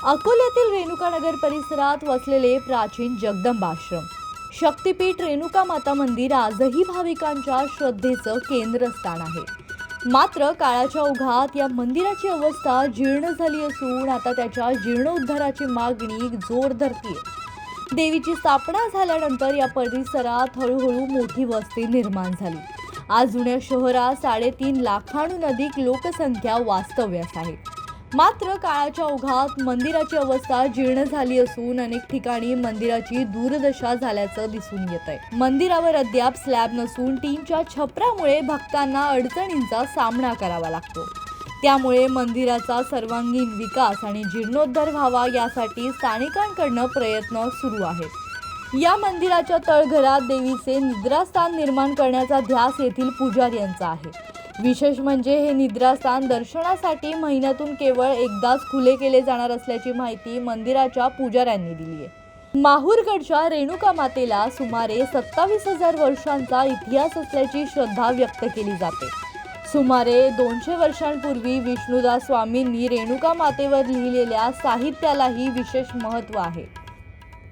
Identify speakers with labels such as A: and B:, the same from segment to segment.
A: अकोल्यातील रेणुकानगर परिसरात वसलेले प्राचीन जगदंबाश्रम शक्तिपीठ रेणुका माता मंदिर आजही भाविकांच्या श्रद्धेचं केंद्रस्थान आहे। मात्र काळाच्या ओघात या मंदिराची अवस्था जीर्ण झाली असून आता त्याच्या जीर्णोद्धाराची मागणी जोर धरते। देवीची स्थापना झाल्यानंतर या परिसरात हळूहळू मोठी वस्ती निर्माण झाली। आज जुन्या शहरात 3.5 लाखांहून अधिक लोकसंख्या वास्तव्यास आहे। मात्र काळाच्या ओघात मंदिराची अवस्था जीर्ण झाली असून अनेक ठिकाणी मंदिराची दुर्दशा झाल्याचं दिसून येतंय। मंदिरावर अद्याप स्लॅब नसून टीनच्या छपरामुळे भक्तांना अडचणींचा सामना करावा लागतो। त्यामुळे मंदिराचा सर्वांगीण विकास आणि जीर्णोद्धार व्हावा यासाठी स्थानिकांकडून प्रयत्न सुरू आहेत। या मंदिराच्या तळघरात देवीचे निद्रास्थान निर्माण करण्याचा ध्यास येथील पुजारी यांचा आहे। विशेष म्हणजे हे निद्रास्थान दर्शनासाठी महिन्यातून केवळ एकदाच खुले केले जाणार असल्याची माहिती मंदिराच्या पुजाऱ्यांनी दिली आहे। माहूरगडच्या रेणुका मातेला सुमारे 27,000 वर्षांचा इतिहास असल्याची श्रद्धा व्यक्त केली जाते। सुमारे 200 वर्षांपूर्वी विष्णुदास स्वामींनी रेणुका मातेवर लिहिलेल्या साहित्यालाही विशेष महत्त्व आहे।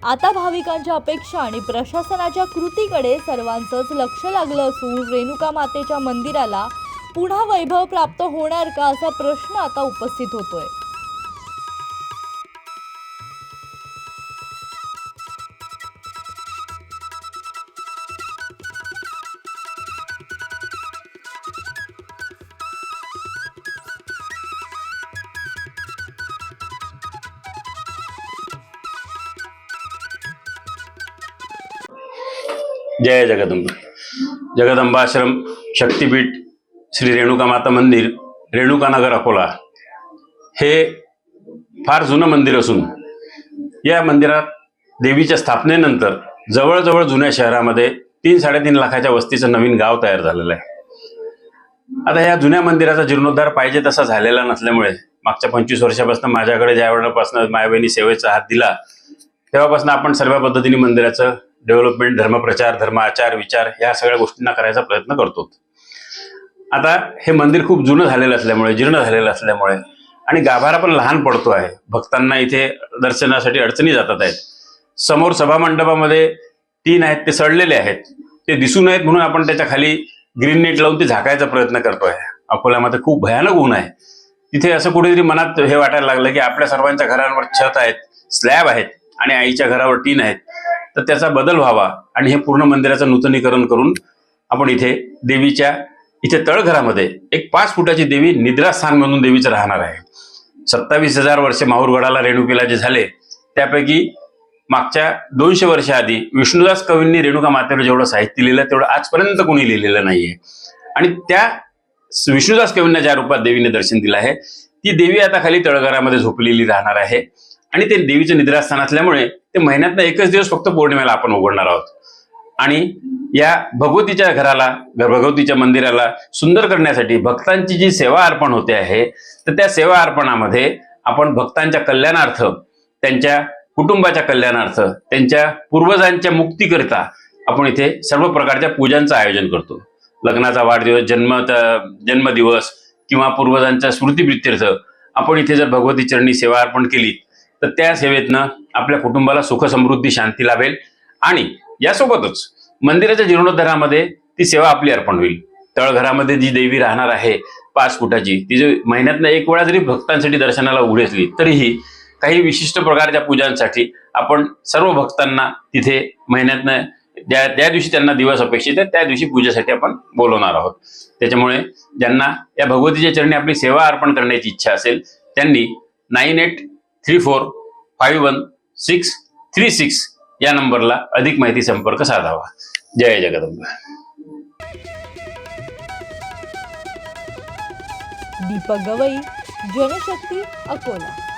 A: आता भाविकांच्या अपेक्षा आणि प्रशासनाच्या कृतीकडे सर्वांचंच लक्ष लागलं असून रेणुका मातेच्या मंदिराला पुन्हा वैभव प्राप्त होणार का असा प्रश्न आता उपस्थित होतोय।
B: जय जगदंबा। जगदंबाश्रम शक्तिपीठ श्री रेणुका माता मंदिर रेणुकानगर अकोला हे फार जुनं मंदिर असून या मंदिरात देवीच्या स्थापनेनंतर जवळजवळ जुन्या शहरामध्ये 3-3.5 लाखाच्या वस्तीचं नवीन गाव तयार झालेलं आहे। आता या जुन्या मंदिराचा जीर्णोद्धार पाहिजे तसा झालेला नसल्यामुळे मागच्या 25 वर्षापासून माझ्याकडे ज्या वेळेपासून मायाबहिणी सेवेचा हात दिला तेव्हापासून आपण सर्व पद्धतीने मंदिराचं डेव्हलपमेंट, धर्मप्रचार, धर्म आचार विचार या सगळ्या गोष्टींना करायचा प्रयत्न करतो। आता हे मंदिर खूप जुनं झालेलं असल्यामुळे, जीर्ण झालेलं असल्यामुळे आणि गाभारा पण लहान पडतो आहे, भक्तांना इथे दर्शनासाठी अडचणी जातात आहेत। समोर सभा मंडपामध्ये टीन आहेत ते सडलेले आहेत, ते दिसू नयेत म्हणून आपण त्याच्या खाली ग्रीन नेट लावून ते झाकायचा प्रयत्न करतोय। अकोल्यामध्ये खूप भयानक ऊन आहे, तिथे असं कुठेतरी मनात हे वाटायला लागलं की आपल्या सर्वांच्या घरांवर छत आहेत, स्लॅब आहेत आणि आईच्या घरावर टीन आहेत, तर त्याचा बदल व्हावा आणि हे पूर्ण मंदिराचं नूतनीकरण करून आपण इथे देवीच्या तळघरामध्ये एक 5 फुटाची देवी निद्रास्थान म्हणून देवीचं राहणार आहे। 27,000 वर्षे माहूरगडाला रेणुकेला जे झाले त्यापैकी मागच्या 200 वर्ष आधी विष्णुदास कवींनी रेणुका मातेवर जेवढं साहित्य लिहिलं तेवढं आजपर्यंत कोणी लिहिलेलं नाहीये। आणि त्या विष्णुदास कवींना ज्या रूपात देवीने दर्शन दिलं आहे ती देवी आता खाली तळघरामध्ये झोपलेली राहणार आहे आणि ते देवीचं निद्रास्थान असल्यामुळे ते महिन्यातनं एकच दिवस फक्त पौर्णिमेला आपण उघडणार आहोत। आणि या भगवतीच्या घराला, भगवतीच्या मंदिराला सुंदर करण्यासाठी भक्तांची जी सेवा अर्पण होते आहे तर त्या सेवा अर्पणामध्ये आपण भक्तांच्या कल्याणार्थ, त्यांच्या कुटुंबाच्या कल्याणार्थ, त्यांच्या पूर्वजांच्या मुक्तीकरिता आपण इथे सर्व प्रकारच्या पूजांचं आयोजन करतो। लग्नाचा वाढदिवस, जन्मदिवस किंवा पूर्वजांच्या स्मृतिप्रित्यर्थ आपण इथे जर भगवती चरणी सेवा अर्पण केली तर त्या सेवेतनं आपल्या कुटुंबाला सुख समृद्धी शांती लाभेल आणि यासोबतच मंदिराच्या जीर्णोद्धारामध्ये ती सेवा आपली अर्पण होईल। तळघरामध्ये जी देवी राहणार आहे 5 फुटाची, ती जी महिन्यातनं एक वेळा जरी भक्तांसाठी दर्शनाला उघडी असली तरीही काही विशिष्ट प्रकारच्या पूजांसाठी आपण सर्व भक्तांना तिथे महिन्यातनं ज्या दिवशी त्यांना दिवस अपेक्षित आहे त्या दिवशी पूजेसाठी आपण बोलवणार आहोत। त्याच्यामुळे ज्यांना या भगवतीच्या चरणी आपली सेवा अर्पण करण्याची इच्छा असेल त्यांनी 9834513636 या नंबरला अधिक माहिती संपर्क साधावा। जय जगदंबा।
A: दीपक गवई, जनशक्ती, अकोला।